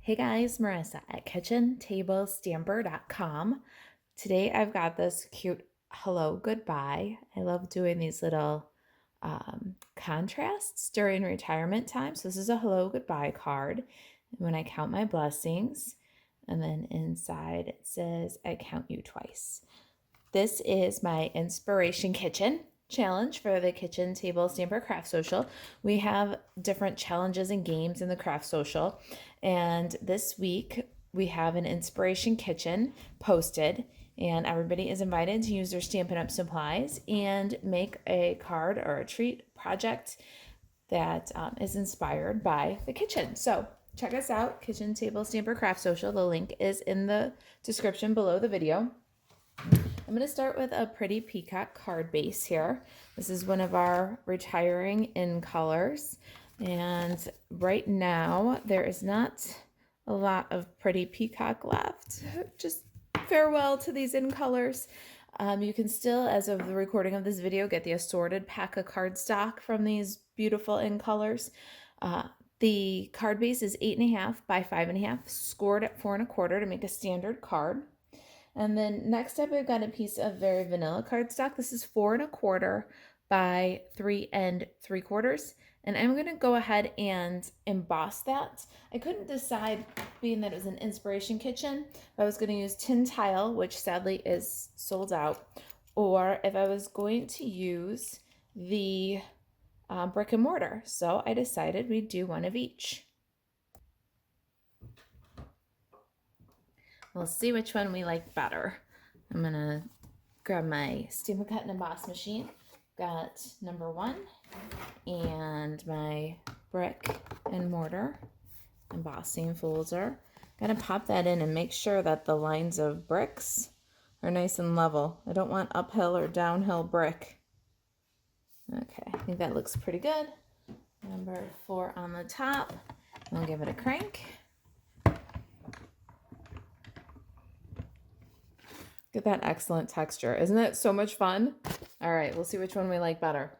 Hey guys, Marissa at kitchentablestamper.com. Today I've got this cute hello goodbye. I love doing these little contrasts during retirement time. So this is a hello goodbye card. When I count my blessings, and then inside it says I count you twice. This is my Inspiration Kitchen challenge for the Kitchen Table Stamper Craft Social. We have different challenges and games in the Craft Social. And this week we have an Inspiration Kitchen posted, and everybody is invited to use their Stampin' Up! Supplies and make a card or a treat project that is inspired by the kitchen. So check us out, Kitchen Table Stamper Craft Social. The link is in the description below the video. I'm going to start with a pretty peacock card base here. This is one of our retiring in colors. And right now, there is not a lot of pretty peacock left. Just farewell to these in colors. You can still, as of the recording of this video, get the assorted pack of cardstock from these beautiful in colors. The card base is 8.5 by 5.5, scored at 4 1/4 to make a standard card. And then next up, I've got a piece of very vanilla cardstock. This is 4 1/4 by 3 3/4. And I'm going to go ahead and emboss that. I couldn't decide, being that it was an Inspiration Kitchen, if I was going to use tin tile, which sadly is sold out, or if I was going to use the brick and mortar. So I decided we'd do one of each. We'll see which one we like better. I'm gonna grab my Stampin' Cut and Emboss machine. Got number 1 and my brick and mortar embossing folder. Gotta pop that in and make sure that the lines of bricks are nice and level. I don't want uphill or downhill brick. Okay, I think that looks pretty good. Number 4 on the top. I'll give it a crank. Get that excellent texture. Isn't that so much fun? All right, we'll see which one we like better.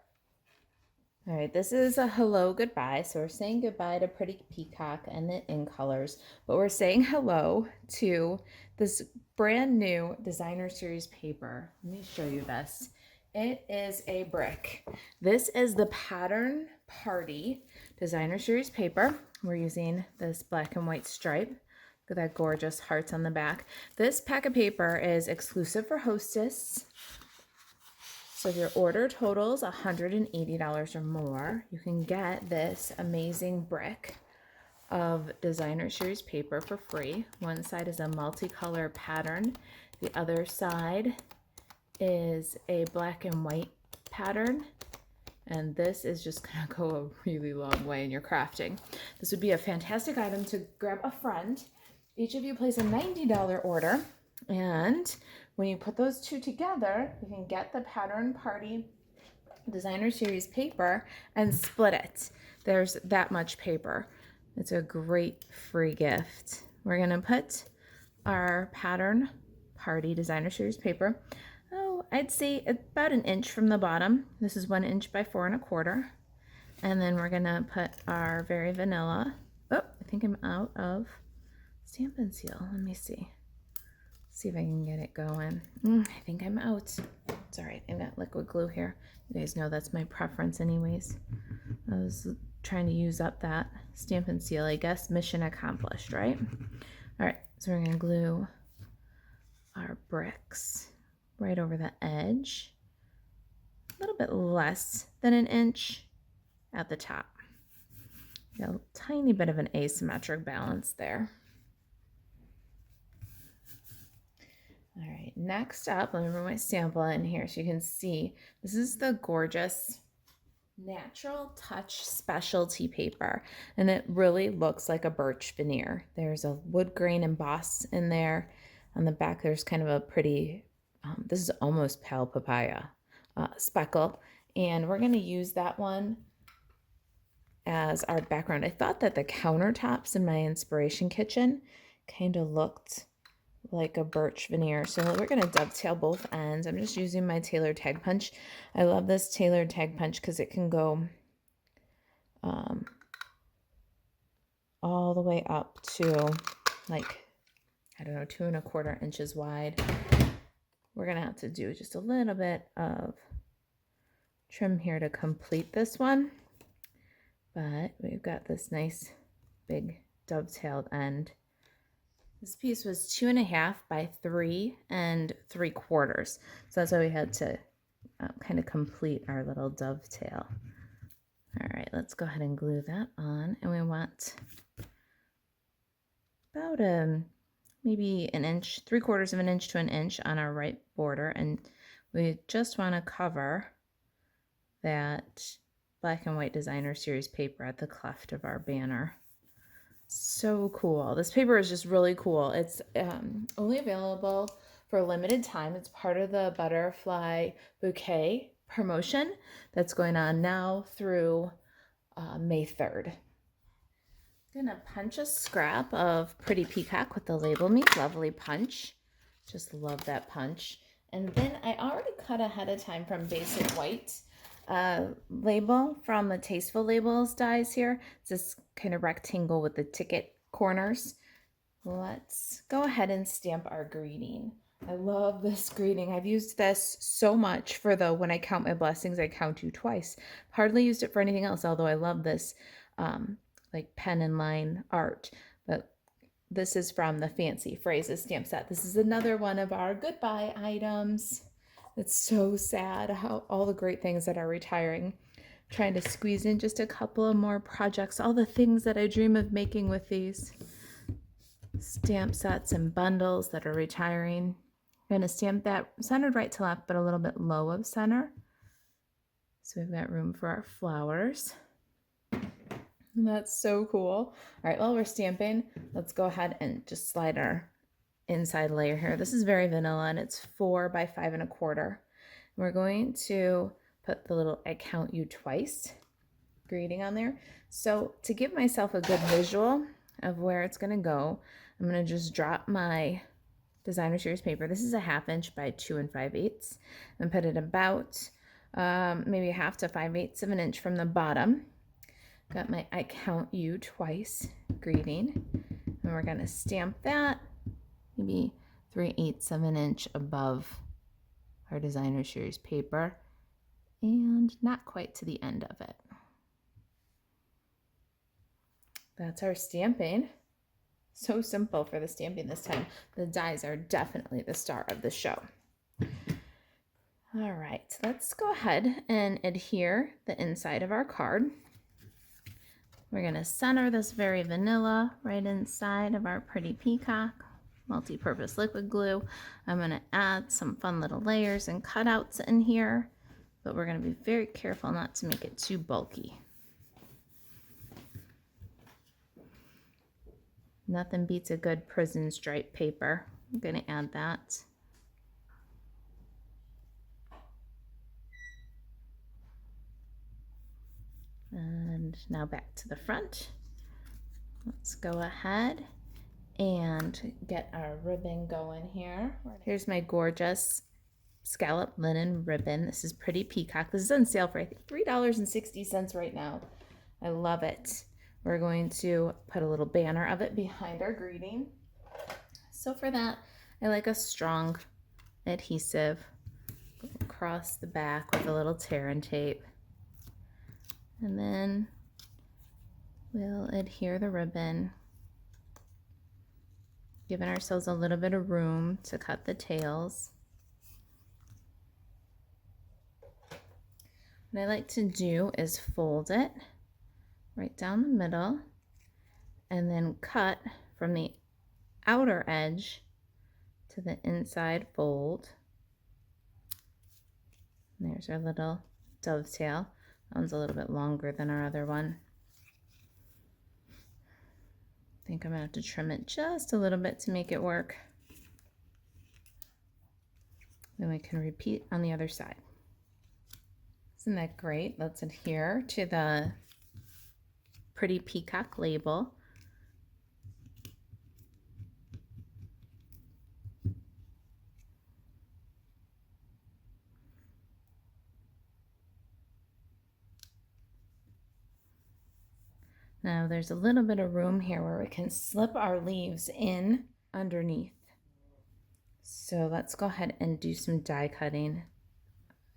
All right, this is a hello goodbye. So we're saying goodbye to Pretty Peacock and the in colors, but we're saying hello to this brand new designer series paper. Let me show you this. It is a brick. This is the Pattern Party designer series paper. We're using this black and white stripe. Look at that gorgeous hearts on the back. This pack of paper is exclusive for Hostess. So if your order totals $180 or more, you can get this amazing brick of designer series paper for free. One side is a multicolor pattern. The other side is a black and white pattern. And this is just gonna go a really long way in your crafting. This would be a fantastic item to grab a friend. Each of you place a $90 order, and when you put those two together, you can get the Pattern Party designer series paper and split it. There's that much paper. It's a great free gift. We're gonna put our Pattern Party designer series paper, I'd say about 1 inch from the bottom. This is 1 inch by 4 1/4. And then we're gonna put our very vanilla. Oh, I think I'm out of Stampin' Seal. Let me see. See if I can get it going. I think I'm out. It's all right. I've got liquid glue here. You guys know that's my preference anyways. I was trying to use up that Stampin' Seal. I guess mission accomplished, right? All right. So we're going to glue our bricks right over the edge. A little bit less than 1 inch at the top. Got a tiny bit of an asymmetric balance there. All right, next up, let me bring my sample in here so you can see. This is the gorgeous Natural Touch specialty paper, and it really looks like a birch veneer. There's a wood grain emboss in there. On the back, there's kind of a pretty, this is almost pale papaya speckle, and we're going to use that one as our background. I thought that the countertops in my Inspiration Kitchen kind of looked like a birch veneer. So we're going to dovetail both ends. I'm just using my tailored tag punch. I love this tailored tag punch because it can go all all the way up to like, I don't know, 2¼ inches wide. We're gonna have to do just a little bit of trim here to complete this one, but we've got this nice big dovetailed end. This piece was 2½ by 3¾ so that's why we had to kind of complete our little dovetail. All right, let's go ahead and glue that on, and we want about maybe an inch, 3/4 of an inch to an inch on our right border, and we just want to cover that black and white designer series paper at the cleft of our banner. So cool. This paper is just really cool. It's only available for a limited time. It's part of the butterfly bouquet promotion that's going on now through May 3rd. I'm gonna punch a scrap of Pretty Peacock with the Label Me Lovely punch. Just love that punch. And then I already cut ahead of time from Basic White label from the Tasteful Labels dies here. It's this kind of rectangle with the ticket corners. Let's go ahead and stamp our greeting. I love this greeting. I've used this so much for the When I Count My Blessings, I Count You Twice. Hardly used it for anything else, although I love this like pen and line art. But this is from the Fancy Phrases stamp set. This is another one of our goodbye items. It's so sad how all the great things that are retiring. Trying to squeeze in just a couple of more projects, all the things that I dream of making with these stamp sets and bundles that are retiring. I'm going to stamp that centered right to left, but a little bit low of center. So we've got room for our flowers. And that's so cool. All right, while we're stamping, let's go ahead and just slide our inside layer here. This is very vanilla, and it's 4 by 5¼ We're going to put the little I Count You Twice greeting on there. So to give myself a good visual of where it's going to go, I'm going to just drop my designer series paper. This is a 1/2 inch by 2 5/8 and put it about maybe 1/2 to 5/8 of an inch from the bottom. Got my I Count You Twice greeting, and we're going to stamp that maybe 3/8 of an inch above our designer series paper and not quite to the end of it. That's our stamping. So simple for the stamping this time. The dies are definitely the star of the show. All right, let's go ahead and adhere the inside of our card. We're going to center this very vanilla right inside of our Pretty Peacock multi-purpose liquid glue. I'm going to add some fun little layers and cutouts in here, but we're going to be very careful not to make it too bulky. Nothing beats a good prison stripe paper. I'm going to add that. And now back to the front. Let's go ahead and get our ribbon going here. Here's my gorgeous scallop linen ribbon. This is Pretty Peacock. This is on sale for I think $3.60 right now. I love it. We're going to put a little banner of it behind our greeting. So for that, I like a strong adhesive across the back with a little tear and tape. And then we'll adhere the ribbon, giving ourselves a little bit of room to cut the tails. What I like to do is fold it right down the middle and then cut from the outer edge to the inside fold. And there's our little dovetail. That one's a little bit longer than our other one. I think I'm gonna have to trim it just a little bit to make it work. Then we can repeat on the other side. Isn't that great? Let's adhere to the Pretty Peacock label. Now there's a little bit of room here where we can slip our leaves in underneath. So let's go ahead and do some die cutting.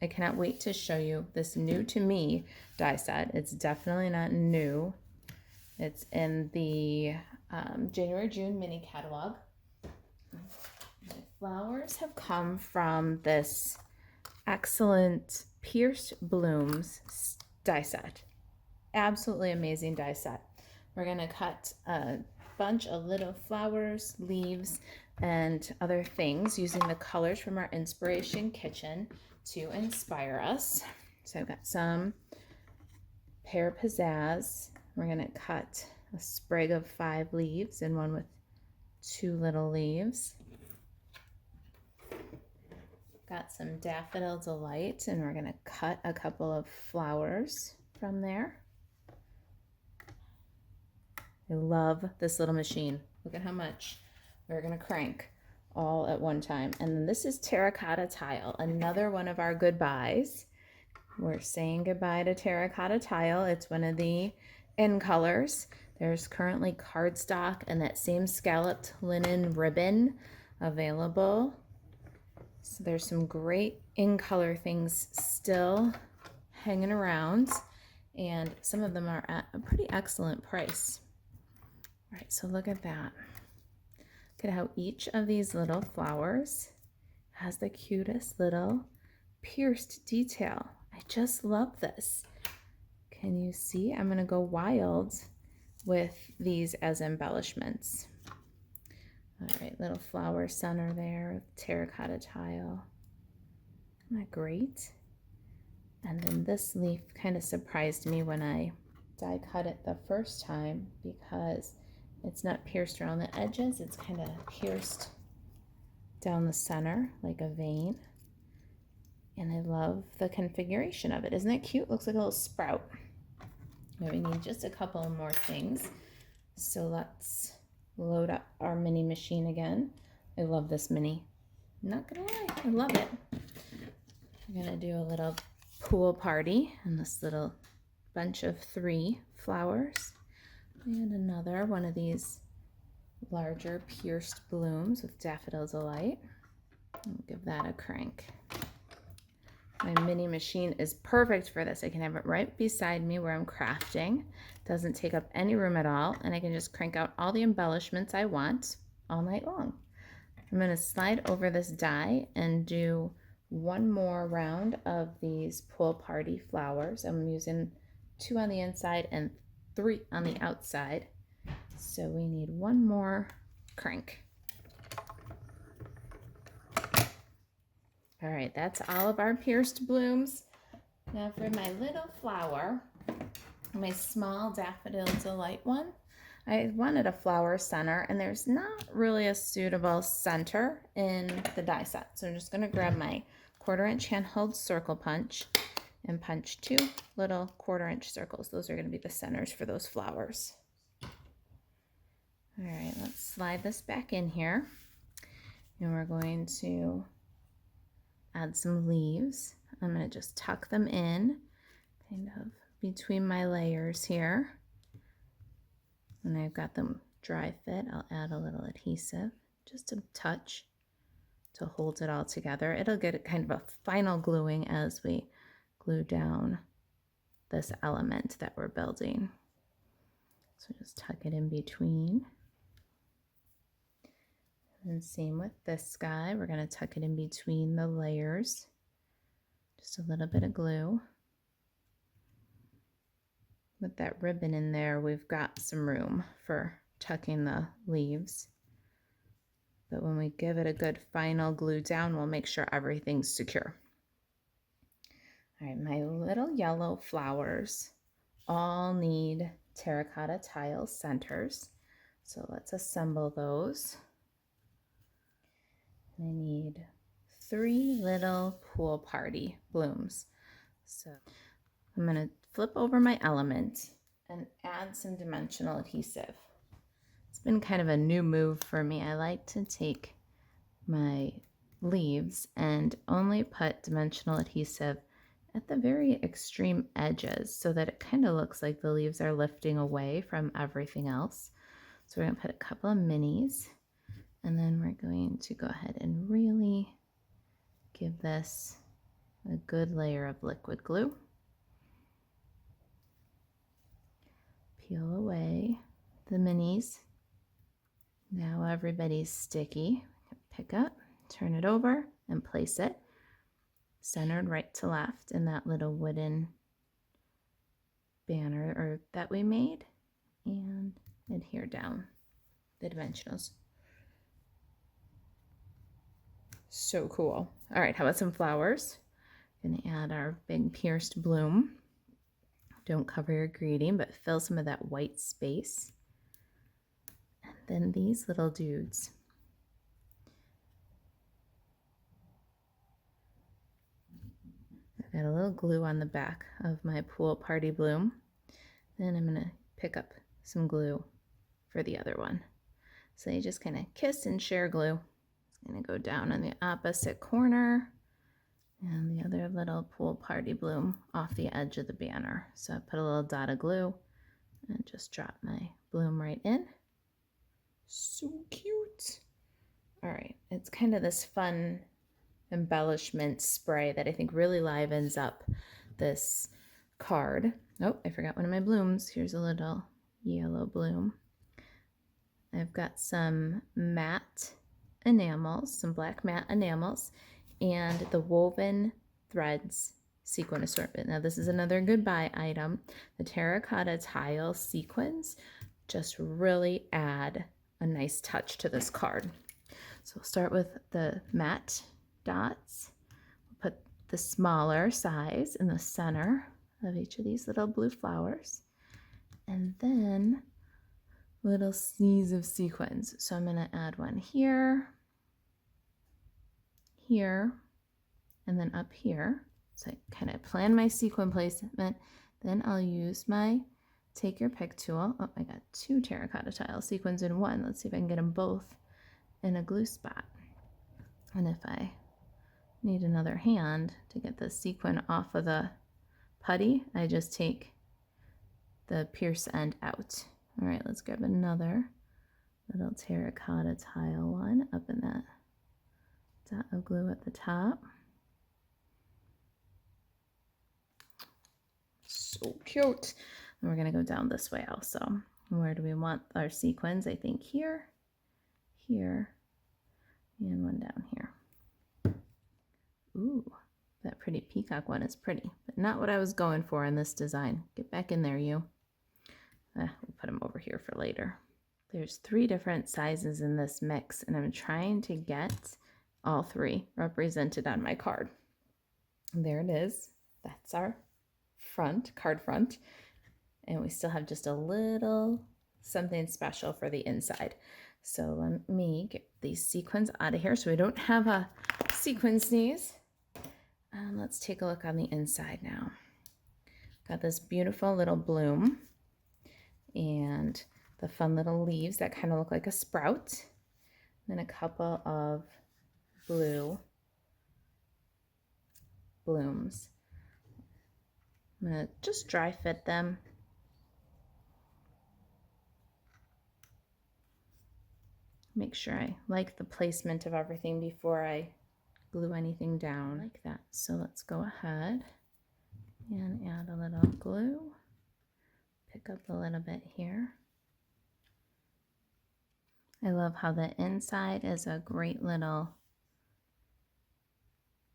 I cannot wait to show you this new to me die set. It's definitely not new. It's in the January-June mini catalog. The flowers have come from this excellent Pierced Blooms die set. Absolutely amazing die set. We're going to cut a bunch of little flowers, leaves, and other things using the colors from our Inspiration Kitchen to inspire us. So I've got some pear pizzazz. We're going to cut a sprig of 5 leaves and one with 2 little leaves. Got some Daffodil Delight, and we're going to cut a couple of flowers from there. I love this little machine. Look at how much we're going to crank all at one time. And then this is Terracotta Tile, another one of our goodbyes. We're saying goodbye to Terracotta Tile. It's one of the in colors. There's currently cardstock and that same scalloped linen ribbon available. So there's some great in color things still hanging around, and some of them are at a pretty excellent price. All right, so look at that. Look at how each of these little flowers has the cutest little pierced detail. I just love this. Can you see? I'm gonna go wild with these as embellishments. All right, little flower center there with terracotta tile. Isn't that great? And then this leaf kind of surprised me when I die cut it the first time because it's not pierced around the edges. It's kind of pierced down the center like a vein. And I love the configuration of it. Isn't it cute? Looks like a little sprout. Now we need just a couple more things. So let's load up our mini machine again. I love this mini. I'm not gonna lie, I love it. I'm gonna do a little pool party and this little bunch of 3 flowers. And another one of these larger pierced blooms with Daffodil Delight. I'll give that a crank. My mini machine is perfect for this. I can have it right beside me where I'm crafting. Doesn't take up any room at all, and I can just crank out all the embellishments I want all night long. I'm going to slide over this die and do one more round of these pool party flowers. I'm using 2 on the inside and 3 on the outside. So we need one more crank. All right, that's all of our pierced blooms. Now for my little flower, my small Daffodil Delight one, I wanted a flower center, and there's not really a suitable center in the die set. So I'm just gonna grab my 1/4-inch hand-held circle punch and punch 2 little 1/4-inch circles. Those are gonna be the centers for those flowers. All right, let's slide this back in here. And we're going to add some leaves. I'm going to just tuck them in kind of between my layers here. When I've got them dry fit, I'll add a little adhesive, just a touch to hold it all together. It'll get kind of a final gluing as we glue down this element that we're building. So just tuck it in between. And same with this guy. We're going to tuck it in between the layers. Just a little bit of glue. With that ribbon in there, we've got some room for tucking the leaves. But when we give it a good final glue down, we'll make sure everything's secure. All right, my little yellow flowers all need terracotta tile centers. So let's assemble those. I need 3 little pool party blooms. So I'm going to flip over my element and add some dimensional adhesive. It's been kind of a new move for me. I like to take my leaves and only put dimensional adhesive at the very extreme edges so that it kind of looks like the leaves are lifting away from everything else. So we're going to put a couple of minis, and then we're going to go ahead and really give this a good layer of liquid glue. Peel away the minis. Now everybody's sticky. Pick up, turn it over, and place it centered right to left in that little wooden banner that we made, and adhere down the dimensionals. So cool. All right, how about some flowers? Gonna add our big pierced bloom. Don't cover your greeting, but fill some of that white space. And then these little dudes. I've got a little glue on the back of my pool party bloom. Then I'm gonna pick up some glue for the other one. So you just kind of kiss and share glue. It's gonna go down on the opposite corner, and the other little pool party bloom off the edge of the banner. So I put a little dot of glue and just drop my bloom right in. So cute. All right, it's kind of this fun embellishment spray that I think really livens up this card. Oh, I forgot one of my blooms. Here's a little yellow bloom. I've got some matte enamels, some black matte enamels, and the woven threads sequin assortment. Now this is another goodbye item. The terracotta tile sequins just really add a nice touch to this card. So we'll start with the matte dots. We'll put the smaller size in the center of each of these little blue flowers, and then little sneeze of sequins. So I'm going to add one here, here, and then up here. So I kind of plan my sequin placement. Then I'll use my take your pick tool. Oh, I got 2 terracotta tile sequins in one. Let's see if I can get them both in a glue spot. And if I need another hand to get the sequin off of the putty, I just take the pierce end out. All right, let's grab another little terracotta tile one up in that dot of glue at the top. So cute. And we're gonna go down this way also. Where do we want our sequins? I think here, here, and one down here. Ooh, that pretty peacock one is pretty, but not what I was going for in this design. Get back in there, you. We'll put them over here for later. There's 3 different sizes in this mix, and I'm trying to get all 3 represented on my card. And there it is. That's our front, card front. And we still have just a little something special for the inside. So let me get these sequins out of here so we don't have a sequin sneeze. And let's take a look on the inside now. Got this beautiful little bloom and the fun little leaves that kind of look like a sprout. Then a couple of blue blooms. I'm going to just dry fit them. Make sure I like the placement of everything before I glue anything down like that. So let's go ahead and add a little glue. Pick up a little bit here. I love how the inside is a great little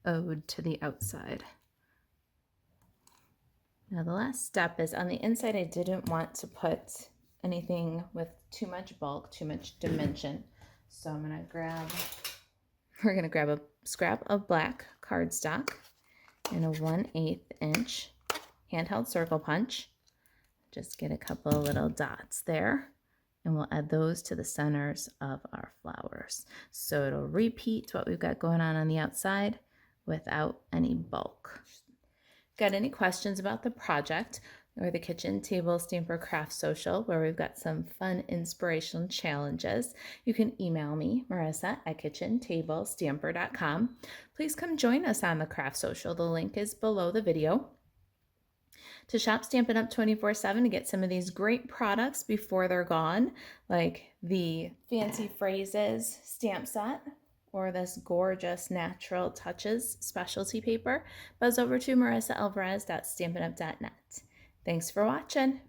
ode to the outside. Now the last step is on the inside. I didn't want to put anything with too much bulk, too much dimension. So we're gonna grab a scrap of black cardstock and a 1/8 inch handheld circle punch. Just get a couple of little dots there, and we'll add those to the centers of our flowers. So it'll repeat what we've got going on the outside without any bulk. Got any questions about the project? or the Kitchen Table Stamper Craft Social, where we've got some fun inspirational challenges. You can email me, Marisa, at kitchentablestamper.com. Please come join us on the Craft Social. The link is below the video. To shop Stampin' Up! 24/7 to get some of these great products before they're gone, like the Fancy Phrases stamp set or this gorgeous Natural Touches specialty paper, buzz over to marisaalvarez.stampinup.net. Thanks for watching.